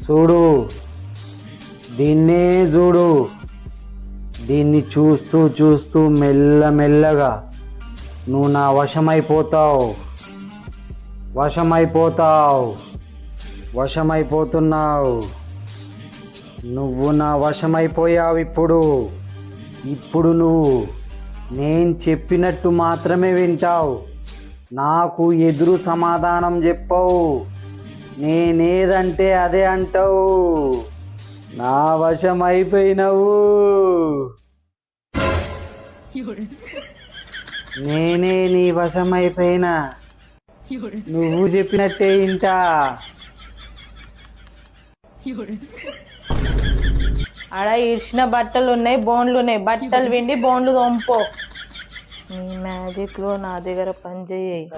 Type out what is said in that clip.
చూడు, దీన్నే చూడు. దీన్ని చూస్తూ చూస్తూ మెల్లమెల్లగా నువ్వు నా వశమైపోతావు. వశమైపోతున్నావు. నువ్వు నా వశమైపోయావు. ఇప్పుడు నువ్వు నేను చెప్పినట్టు మాత్రమే వింటావు. నాకు ఎదురు సమాధానం చెప్పవు. నేనేదంటే అదే అంటావు. నా వశమైపోయినావు. నేనే నీ వశమైపోయినా. నువ్వు చెప్పినట్టే ఇంటా. ఆడ ఇడిచిన బట్టలు ఉన్నాయి, బోన్లు ఉన్నాయి. బట్టలు విండి బోన్లు తోంపో. నీ మ్యాజిక్ లో నా దగ్గర పని చేయి.